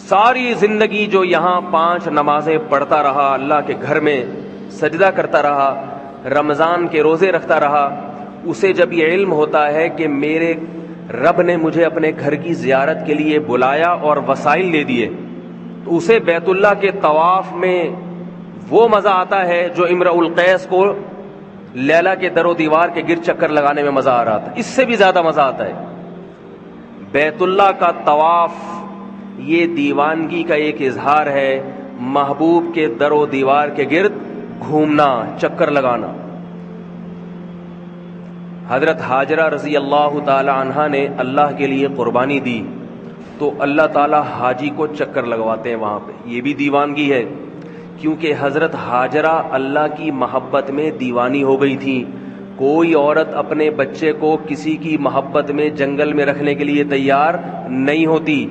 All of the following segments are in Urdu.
ساری زندگی جو یہاں 5 نمازیں پڑھتا رہا، اللہ کے گھر میں سجدہ کرتا رہا، رمضان کے روزے رکھتا رہا، اسے جب یہ علم ہوتا ہے کہ میرے رب نے مجھے اپنے گھر کی زیارت کے لیے بلایا اور وسائل دے دیے، تو اسے بیت اللہ کے طواف میں وہ مزہ آتا ہے جو امرؤ القیس کو لیلا کے در و دیوار کے گرد چکر لگانے میں مزہ آ رہا تھا، اس سے بھی زیادہ مزہ آتا ہے۔ بیت اللہ کا طواف یہ دیوانگی کا ایک اظہار ہے، محبوب کے در و دیوار کے گرد گھومنا، چکر لگانا۔ حضرت ہاجرہ رضی اللہ تعالی عنہا نے اللہ کے لیے قربانی دی، تو اللہ تعالی حاجی کو چکر لگواتے ہیں وہاں پہ، یہ بھی دیوانگی ہے، کیونکہ حضرت ہاجرہ اللہ کی محبت میں دیوانی ہو گئی تھی۔ کوئی عورت اپنے بچے کو کسی کی محبت میں جنگل میں رکھنے کے لیے تیار نہیں ہوتی۔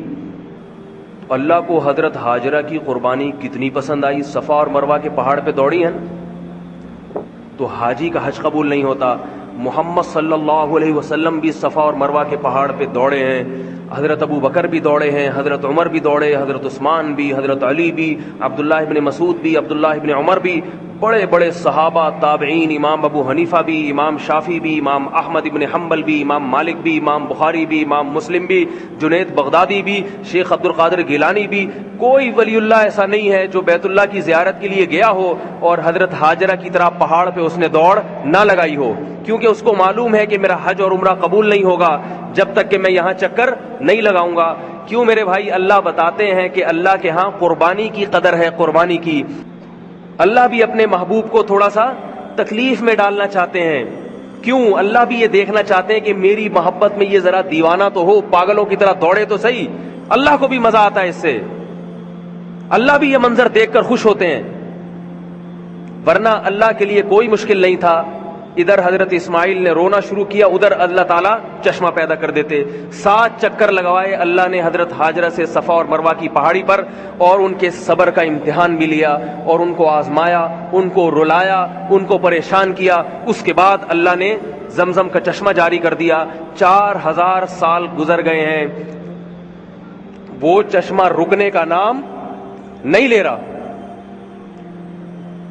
اللہ کو حضرت ہاجرہ کی قربانی کتنی پسند آئی، صفا اور مروہ کے پہاڑ پہ دوڑی ہیں، تو حاجی کا حج قبول نہیں ہوتا۔ محمد صلی اللہ علیہ وسلم بھی صفا اور مروہ کے پہاڑ پہ دوڑے ہیں، حضرت ابو بکر بھی دوڑے ہیں، حضرت عمر بھی دوڑے، حضرت عثمان بھی، حضرت علی بھی، عبداللہ ابن مسعود بھی، عبداللہ ابن عمر بھی، بڑے بڑے صحابہ، تابعین، امام ابو حنیفہ بھی، امام شافعی بھی، امام احمد ابن حنبل بھی، امام مالک بھی، امام بخاری بھی، امام مسلم بھی، جنید بغدادی بھی، شیخ عبد القادر گیلانی بھی۔ کوئی ولی اللہ ایسا نہیں ہے جو بیت اللہ کی زیارت کے لیے گیا ہو اور حضرت ہاجرہ کی طرح پہاڑ پہ اس نے دوڑ نہ لگائی ہو، کیونکہ اس کو معلوم ہے کہ میرا حج اور عمرہ قبول نہیں ہوگا جب تک کہ میں یہاں چکر نہیں لگاؤں گا۔ کیوں میرے بھائی؟ اللہ بتاتے ہیں کہ اللہ کے ہاں قربانی کی قدر ہے، قربانی کی۔ اللہ بھی اپنے محبوب کو تھوڑا سا تکلیف میں ڈالنا چاہتے ہیں۔ کیوں؟ اللہ بھی یہ دیکھنا چاہتے ہیں کہ میری محبت میں یہ ذرا دیوانہ تو ہو، پاگلوں کی طرح دوڑے تو صحیح۔ اللہ کو بھی مزہ آتا ہے اس سے، اللہ بھی یہ منظر دیکھ کر خوش ہوتے ہیں، ورنہ اللہ کے لیے کوئی مشکل نہیں تھا۔ ادھر حضرت اسماعیل نے رونا شروع کیا، ادھر اللہ تعالیٰ چشمہ پیدا کر دیتے۔ 7 چکر لگوائے اللہ نے حضرت ہاجرہ سے صفا اور مروہ کی پہاڑی پر، اور ان کے صبر کا امتحان بھی لیا اور ان کو آزمایا، ان کو رلایا، ان کو پریشان کیا۔ اس کے بعد اللہ نے زمزم کا چشمہ جاری کر دیا۔ 4000 سال گزر گئے ہیں، وہ چشمہ رکنے کا نام نہیں لے رہا۔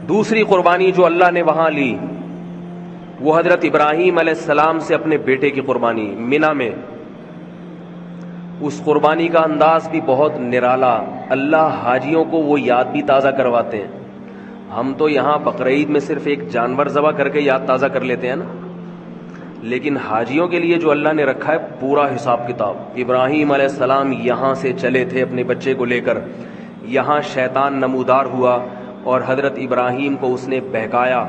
دوسری قربانی جو اللہ نے وہاں لی وہ حضرت ابراہیم علیہ السلام سے اپنے بیٹے کی قربانی مینا میں۔ اس قربانی کا انداز بھی بہت نرالا، اللہ حاجیوں کو وہ یاد بھی تازہ کرواتے ہیں۔ ہم تو یہاں بقرعید میں صرف ایک جانور ذبح کر کے یاد تازہ کر لیتے ہیں نا، لیکن حاجیوں کے لیے جو اللہ نے رکھا ہے پورا حساب کتاب۔ ابراہیم علیہ السلام یہاں سے چلے تھے اپنے بچے کو لے کر، یہاں شیطان نمودار ہوا اور حضرت ابراہیم کو اس نے بہکایا۔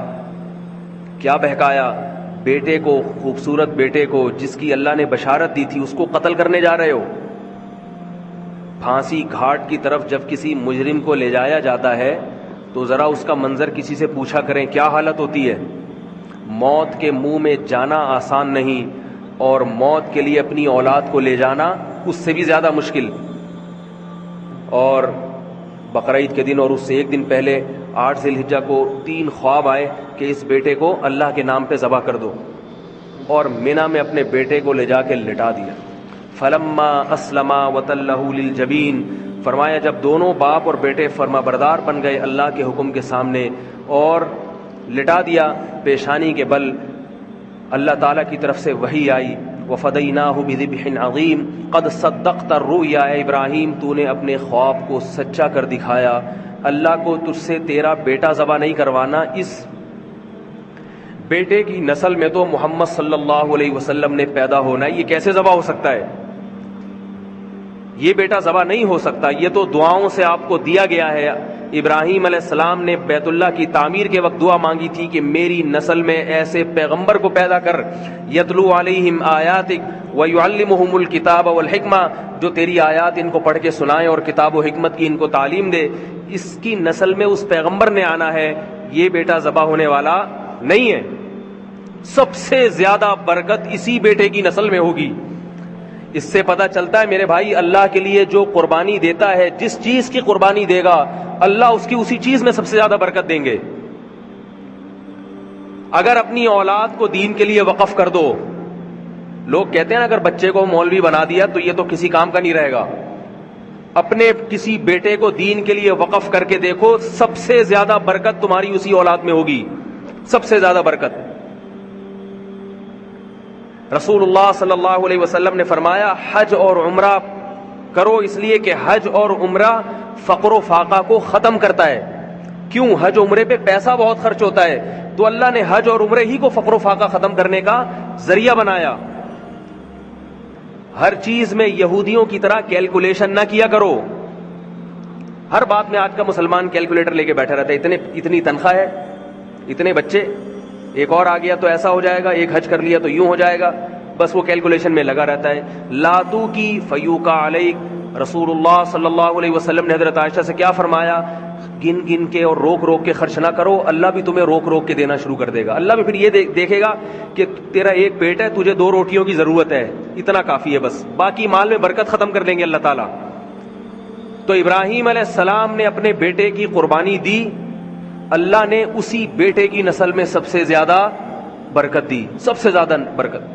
کیا بہکایا؟ بیٹے کو، خوبصورت بیٹے کو جس کی اللہ نے بشارت دی تھی، اس کو قتل کرنے جا رہے ہو۔ پھانسی گھاٹ کی طرف جب کسی مجرم کو لے جایا جاتا ہے تو ذرا اس کا منظر کسی سے پوچھا کریں کیا حالت ہوتی ہے۔ موت کے منہ میں جانا آسان نہیں، اور موت کے لیے اپنی اولاد کو لے جانا اس سے بھی زیادہ مشکل۔ اور بقرعید کے دن اور اس سے ایک دن پہلے 8 ذی الحجہ کو 3 خواب آئے کہ اس بیٹے کو اللہ کے نام پہ ذبح کر دو، اور مینا میں اپنے بیٹے کو لے جا کے لٹا دیا۔ فلما اسلما وتلہ للجبین، فرمایا جب دونوں باپ اور بیٹے فرما بردار بن گئے اللہ کے حکم کے سامنے اور لٹا دیا پیشانی کے بل، اللہ تعالیٰ کی طرف سے وحی آئی، وَفَدَيْنَاهُ بِذِبْحٍ عَظِيمٍ قَدْ صَدَّقْتَ الرُّؤْيَا، اے ابراہیم تو نے اپنے خواب کو سچا کر دکھایا۔ اللہ کو تجھ سے تیرا بیٹا ذبح نہیں کروانا، اس بیٹے کی نسل میں تو محمد صلی اللہ علیہ وسلم نے پیدا ہونا ہے، یہ کیسے ذبح ہو سکتا ہے؟ یہ بیٹا ذبح نہیں ہو سکتا، یہ تو دعاؤں سے آپ کو دیا گیا ہے۔ ابراہیم علیہ السلام نے بیت اللہ کی تعمیر کے وقت دعا مانگی تھی کہ میری نسل میں ایسے پیغمبر کو پیدا کر، یتلو علیہم آیاتک ویعلمہم الکتاب والحکمہ، جو تیری آیات ان کو پڑھ کے سنائے اور کتاب و حکمت کی ان کو تعلیم دے۔ اس کی نسل میں اس پیغمبر نے آنا ہے، یہ بیٹا ذبح ہونے والا نہیں ہے۔ سب سے زیادہ برکت اسی بیٹے کی نسل میں ہوگی۔ اس سے پتہ چلتا ہے میرے بھائی، اللہ کے لیے جو قربانی دیتا ہے، جس چیز کی قربانی دے گا اللہ اس کی اسی چیز میں سب سے زیادہ برکت دیں گے۔ اگر اپنی اولاد کو دین کے لیے وقف کر دو، لوگ کہتے ہیں نا اگر بچے کو مولوی بنا دیا تو یہ تو کسی کام کا نہیں رہے گا، اپنے کسی بیٹے کو دین کے لیے وقف کر کے دیکھو، سب سے زیادہ برکت تمہاری اسی اولاد میں ہوگی، سب سے زیادہ برکت۔ رسول اللہ صلی اللہ علیہ وسلم نے فرمایا حج اور عمرہ کرو، اس لیے کہ حج اور عمرہ فقر و فاقہ کو ختم کرتا ہے۔ کیوں؟ حج عمرے پہ پیسہ بہت خرچ ہوتا ہے، تو اللہ نے حج اور عمرے ہی کو فقر و فاقہ ختم کرنے کا ذریعہ بنایا۔ ہر چیز میں یہودیوں کی طرح کیلکولیشن نہ کیا کرو۔ ہر بات میں آج کا مسلمان کیلکولیٹر لے کے بیٹھا رہتا ہے، اتنی تنخواہ ہے، اتنے بچے، ایک اور آ گیا تو ایسا ہو جائے گا، ایک حج کر لیا تو یوں ہو جائے گا، بس وہ کیلکولیشن میں لگا رہتا ہے۔ لاتو کی فیوکا علیک، رسول اللہ صلی اللہ علیہ وسلم نے حضرت عائشہ سے کیا فرمایا؟ گن گن کے اور روک روک کے خرچ نہ کرو، اللہ بھی تمہیں روک روک کے دینا شروع کر دے گا۔ اللہ بھی پھر یہ دیکھے گا کہ تیرا ایک پیٹ ہے، تجھے 2 روٹیوں کی ضرورت ہے، اتنا کافی ہے بس، باقی مال میں برکت ختم کر دیں گے اللہ تعالیٰ۔ تو ابراہیم علیہ السلام نے اپنے بیٹے کی قربانی دی، اللہ نے اسی بیٹے کی نسل میں سب سے زیادہ برکت دی، سب سے زیادہ برکت۔